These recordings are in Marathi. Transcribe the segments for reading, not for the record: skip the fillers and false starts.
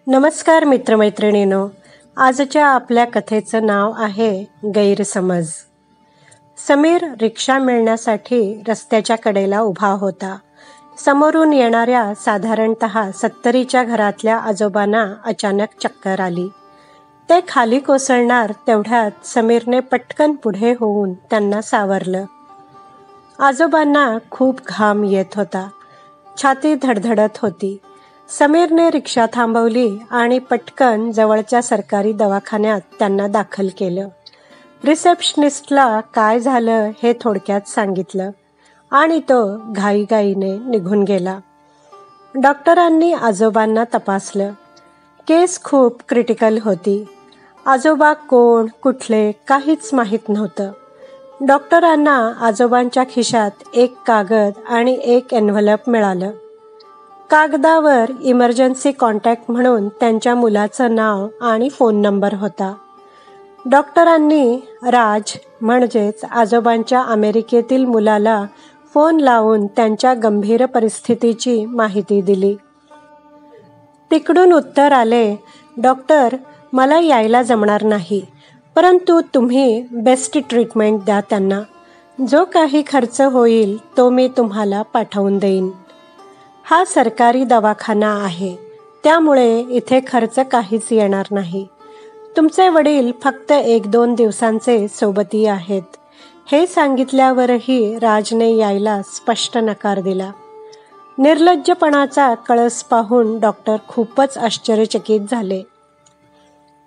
नमस्कार मित्रमैत्रिणींनो, आजच्या आपल्या कथेचं नाव आहे गैरसमज. समीर रिक्षा मिळण्यासाठी रस्त्याच्या कडेला उभा होता. समोरून येणाऱ्या साधारणतः 70च्या घरातल्या आजोबांना अचानक चक्कर आली. ते खाली कोसळणार तेवढ्यात समीरने पटकन पुढे होऊन त्यांना सावरलं. आजोबांना खूप घाम येत होता. छाती धडधडत होती. समीरने रिक्षा थांबवली आणि पटकन जवळच्या सरकारी दवाखान्यात त्यांना दाखल केलं. रिसेप्शनिस्टला काय झालं हे थोडक्यात सांगितलं आणि तो घाईघाईने निघून गेला. डॉक्टरांनी आजोबांना तपासलं. केस खूप क्रिटिकल होती. आजोबा कोण, कुठले काहीच माहीत नव्हतं. डॉक्टरांना आजोबांच्या खिशात एक कागद आणि एक एन्व्हलप मिळालं. कागदावर इमर्जन्सी कॉन्टॅक्ट म्हणून त्यांच्या मुलाचं नाव आणि फोन नंबर होता. डॉक्टरांनी राज म्हणजेच आजोबांच्या अमेरिकेतील मुलाला फोन लावून त्यांच्या गंभीर परिस्थितीची माहिती दिली. तिकडून उत्तर आले, डॉक्टर, मला यायला जमणार नाही, परंतु तुम्ही बेस्ट ट्रीटमेंट द्या त्यांना. जो काही खर्च होईल तो मी तुम्हाला पाठवून देईन. हा सरकारी दवाखाना आहे, त्यामुळे इथे खर्च काहीच येणार नाही. तुमचे वडील फक्त 1-2 दिवसांचे सोबती आहेत. हे सांगितल्यावरही राजने यायला स्पष्ट नकार दिला. निर्लज्जपणाचा कळस पाहून डॉक्टर खूपच आश्चर्यचकित झाले.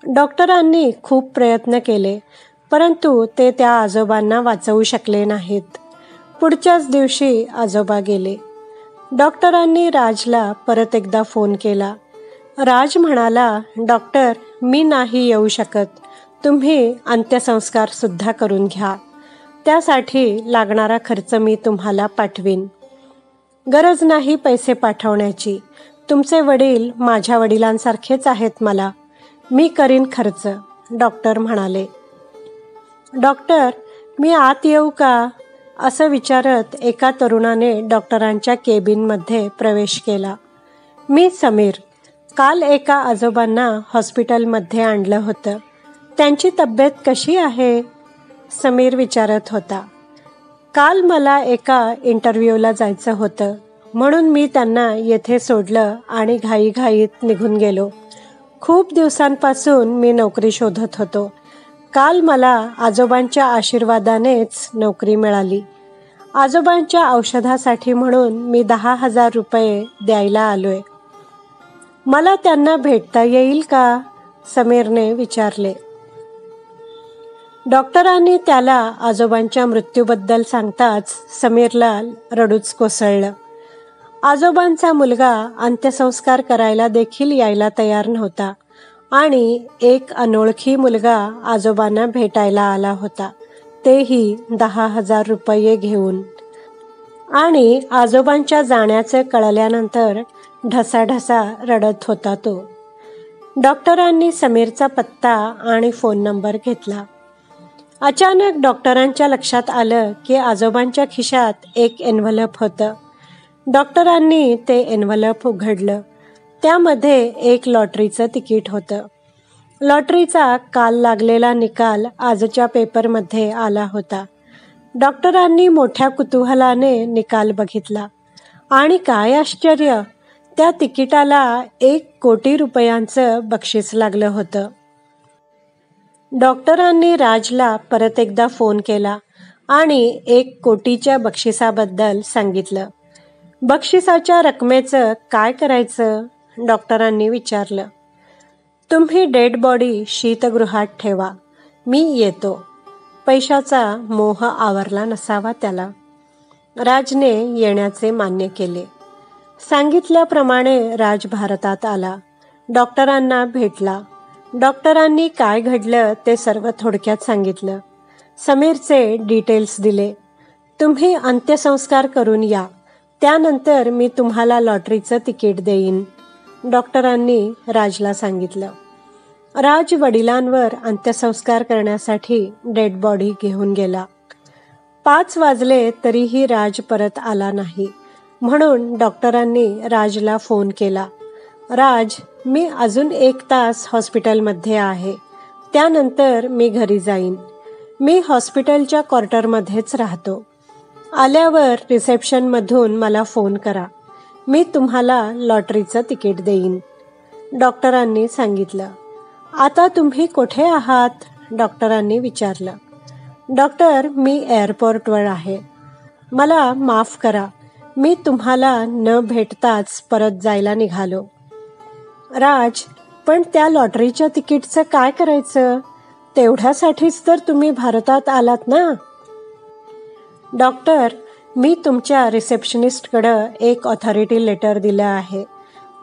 डॉक्टरांनी खूप प्रयत्न केले, परंतु ते त्या आजोबांना वाचवू शकले नाहीत. पुढच्याच दिवशी आजोबा गेले. डॉक्टरांनी राजला परत एकदा फोन केला. राज म्हणाला, डॉक्टर, मी नाही येऊ शकत. तुम्ही अंत्यसंस्कार सुद्धा करून घ्या. त्यासाठी लागणारा खर्च मी तुम्हाला पाठवीन. गरज नाही पैसे पाठवण्याची. तुमचे वडील माझ्या वडिलांसारखेच आहेत मला. मी करीन खर्च, डॉक्टर म्हणाले. डॉक्टर, मी आत येऊ का? असं विचारत एका तरुणाने डॉक्टरांच्या केबिनमध्ये प्रवेश केला. मी समीर. काल एका आजोबांना हॉस्पिटलमध्ये आणलं होतं. त्यांची तब्येत कशी आहे? समीर विचारत होता. काल मला एका इंटरव्ह्यूला जायचं होतं, म्हणून मी त्यांना येथे सोडलं आणि घाईघाईत निघून गेलो. खूप दिवसांपासून मी नोकरी शोधत होतो. काल मला आजोबांच्या आशीर्वादानेच नोकरी मिळाली. आजोबांच्या औषधासाठी म्हणून मी 10,000 रुपये द्यायला आलोय. मला त्यांना भेटता येईल का? समीरने विचारले. डॉक्टरांनी त्याला आजोबांच्या मृत्यूबद्दल सांगताच समीरला रडूच कोसळलं. आजोबांचा मुलगा अंत्यसंस्कार करायला देखील यायला तयार नव्हता आणि एक अनोळखी मुलगा आजोबांना भेटायला आला होता, तेही 10,000 रुपये घेऊन. आणि आजोबांच्या जाण्याचे कळल्यानंतर ढसाढसा रडत होता तो. डॉक्टरांनी समीरचा पत्ता आणि फोन नंबर घेतला. अचानक डॉक्टरांच्या लक्षात आलं की आजोबांच्या खिशात एक एन्व्हलप होतं. डॉक्टरांनी ते एन्व्हलप उघडलं. त्यामध्ये एक लॉटरीचं तिकीट होतं. लॉटरीचा काल लागलेला निकाल आजच्या पेपरमध्ये आला होता. डॉक्टरांनी मोठ्या कुतूहलाने निकाल बघितला आणि काय आश्चर्य, त्या तिकिटाला 1 कोटी रुपयांचं बक्षीस लागलं होतं. डॉक्टरांनी राजला परत एकदा फोन केला आणि 1 कोटीच्या बक्षिसाबद्दल सांगितलं. बक्षिसाच्या रकमेचं काय करायचं? डॉक्टरांनी विचारलं. तुम्ही डेड बॉडी शीतगृहात ठेवा. मी येतो. पैशाचा मोह आवरला नसावा त्याला. राजने येण्याचे मान्य केले. सांगितल्याप्रमाणे राज भारतात आला. डॉक्टरांना भेटला. डॉक्टरांनी काय घडलं ते सर्व थोडक्यात सांगितलं. समीरचे डिटेल्स दिले. तुम्ही अंत्यसंस्कार करून या, त्यानंतर मी तुम्हाला लॉटरीचं तिकीट देईन, डॉक्टरांनी राजला सांगितलं. राज वडिलांवर अंत्यसंस्कार करण्यासाठी डेड बॉडी घेऊन गेला. 5 वाजले तरीही राज परत आला नाही, म्हणून डॉक्टरांनी राजला फोन केला. राज, मी अजून 1 तास हॉस्पिटलमध्ये आहे. त्यानंतर मी घरी जाईन. मी हॉस्पिटलच्या क्वार्टरमध्येच राहतो. आल्यावर रिसेप्शनमधून मला फोन करा. मी तुम्हाला लॉटरीचं तिकीट देईन, डॉक्टरांनी सांगितलं. आता तुम्ही कुठे आहात? डॉक्टरांनी विचारलं. डॉक्टर, मी एअरपोर्टवर आहे. मला माफ करा, मी तुम्हाला न भेटताच परत जायला निघालो. राज, पण त्या लॉटरीच्या तिकीटचं काय करायचं? तेवढ्यासाठीच तर तुम्ही भारतात आलात ना? डॉक्टर, मी तुमच्या रिसेप्शनिस्टकडं एक ऑथॉरिटी लेटर दिलं आहे.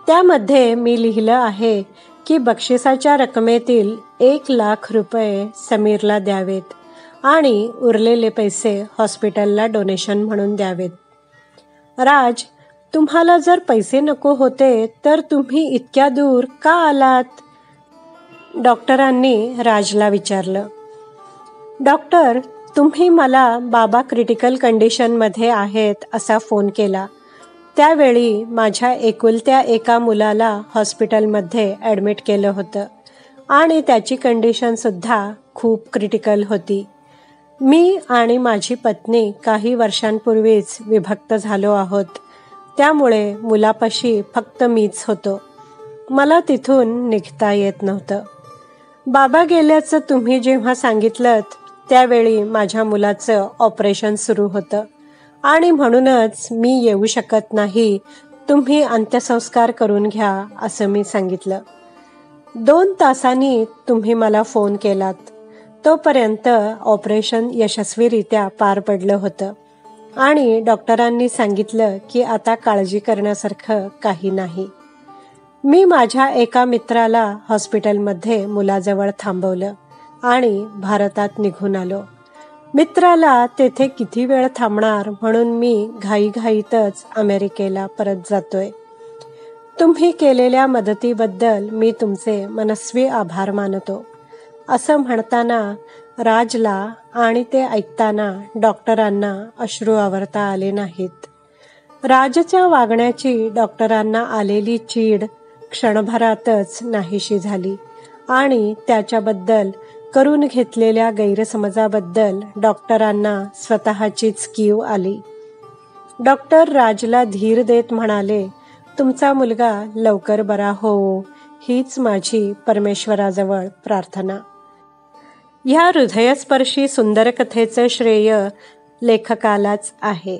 त्यामध्ये मी लिहिलं आहे की बक्षिसाच्या रकमेतील 1,00,000 रुपये समीरला द्यावेत आणि उरलेले पैसे हॉस्पिटलला डोनेशन म्हणून द्यावेत. राज, तुम्हाला जर पैसे नको होते तर तुम्ही इतक्या दूर का आलात? डॉक्टरांनी राजला विचारलं. डॉक्टर, तुम्ही मला बाबा क्रिटिकल कंडिशनमध्ये आहेत असा फोन केला. त्यावेळी माझ्या एकुलत्या एका मुलाला हॉस्पिटलमध्ये ॲडमिट केलं होतं आणि त्याची कंडिशनसुद्धा खूप क्रिटिकल होती. मी आणि माझी पत्नी काही वर्षांपूर्वीच विभक्त झालो आहोत. त्यामुळे मुलापाशी फक्त मीच होतो. मला तिथून निघता येत नव्हतं. बाबा गेल्याचं तुम्ही जेव्हा सांगितलं त्यावेळी माझ्या मुलाचं ऑपरेशन सुरू होतं आणि म्हणूनच मी येऊ शकत नाही. तुम्ही अंत्यसंस्कार करून घ्या असं मी सांगितलं. 2 तासांनी तुम्ही मला फोन केलात. तोपर्यंत ऑपरेशन यशस्वीरित्या पार पडलं होतं आणि डॉक्टरांनी सांगितलं की आता काळजी करण्यासारखं काही नाही. मी माझ्या एका मित्राला हॉस्पिटलमध्ये मुलाजवळ थांबवलं आणि भारतात निघून आलो. मित्राला तेथे किती वेळ थांबणार म्हणून मी घाईघाईतच अमेरिकेला परत जातोय. तुम्ही केलेल्या मदतीबद्दल मी तुमचे मनस्वी आभार मानतो असं म्हणताना राजला आणि ते ऐकताना डॉक्टरांना अश्रू आवरता आले नाहीत. राजच्या वागण्याची डॉक्टरांना आलेली चीड क्षणभरातच नाहीशी झाली आणि त्याच्याबद्दल करून घेतलेल्या गैरसमजाबद्दल डॉक्टरांना स्वतःचीच कीव आली. डॉक्टर राजला धीर देत म्हणाले, तुमचा मुलगा लवकर बरा होवो हीच माझी परमेश्वराजवळ प्रार्थना. ह्या हृदयस्पर्शी सुंदर कथेचं श्रेय लेखकालाच आहे.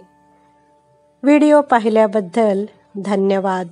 व्हिडिओ पाहिल्याबद्दल धन्यवाद.